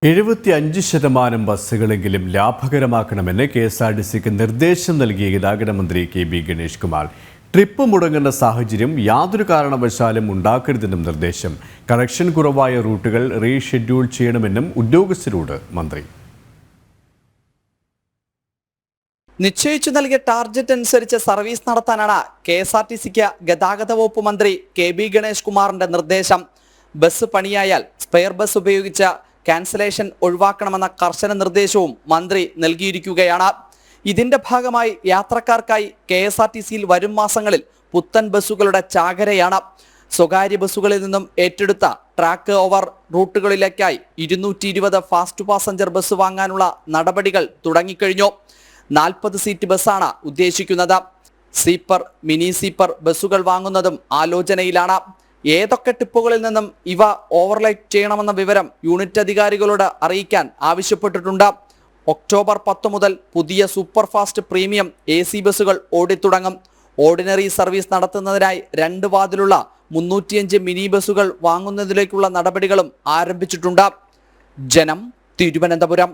75% ബസ്സുകളെങ്കിലും ലാഭകരമാക്കണമെന്ന് KSRTCക്ക് നിർദ്ദേശം നൽകിയ ഗതാഗത മന്ത്രി KB ഗണേഷ് കുമാർ. ട്രിപ്പ് മുടങ്ങുന്ന സാഹചര്യം യാതൊരു കാരണവശാലും ഉണ്ടാക്കരുതെന്നും നിർദ്ദേശം. കണക്ഷൻ കുറവായ റൂട്ടുകൾ റീഷെഡ്യൂൾ ചെയ്യണമെന്നും ഉദ്യോഗസ്ഥരോട് മന്ത്രി. നിശ്ചയിച്ചു നൽകിയ ടാർഗറ്റ് അനുസരിച്ച് സർവീസ് നടത്താനാണ് KSRTCക്ക് ഗതാഗത വകുപ്പ് മന്ത്രി KB ഗണേഷ് കുമാറിന്റെ നിർദ്ദേശം. ബസ് പണിയായാൽ സ്പെയർ ബസ് ഉപയോഗിച്ച് ക്യാൻസലേഷൻ ഒഴിവാക്കണമെന്ന കർശന നിർദ്ദേശവും മന്ത്രി നൽകിയിരിക്കുകയാണ്. ഇതിന്റെ ഭാഗമായി യാത്രക്കാർക്കായി KSRTCയിൽ വരും മാസങ്ങളിൽ പുത്തൻ ബസ്സുകളുടെ ചാകരയാണ്. സ്വകാര്യ ബസ്സുകളിൽ നിന്നും ഏറ്റെടുത്ത ട്രാക്ക് ഓവർ റൂട്ടുകളിലേക്കായി 220 ഫാസ്റ്റ് പാസഞ്ചർ ബസ് വാങ്ങാനുള്ള നടപടികൾ തുടങ്ങിക്കഴിഞ്ഞു. 40 സീറ്റ് ബസ്സാണ് ഉദ്ദേശിക്കുന്നത്. സ്ലീപ്പർ, മിനി സ്ലീപ്പർ ബസ്സുകൾ വാങ്ങുന്നതും ആലോചനയിലാണ്. ഏതൊക്കെ ടിപ്പുകളിൽ നിന്നും ഇവ ഓവർലൈറ്റ് ചെയ്യണമെന്ന വിവരം യൂണിറ്റ് അധികാരികളോട് അറിയിക്കാൻ ആവശ്യപ്പെട്ടിട്ടുണ്ട്. ഒക്ടോബർ 10 മുതൽ പുതിയ സൂപ്പർ ഫാസ്റ്റ് പ്രീമിയം AC ബസ്സുകൾ ഓടിത്തുടങ്ങും. ഓർഡിനറി സർവീസ് നടത്തുന്നതിനായി 2 വാതിലുള്ള 305 മിനി ബസ്സുകൾ വാങ്ങുന്നതിലേക്കുള്ള നടപടികളും ആരംഭിച്ചിട്ടുണ്ട്. ജനം, തിരുവനന്തപുരം.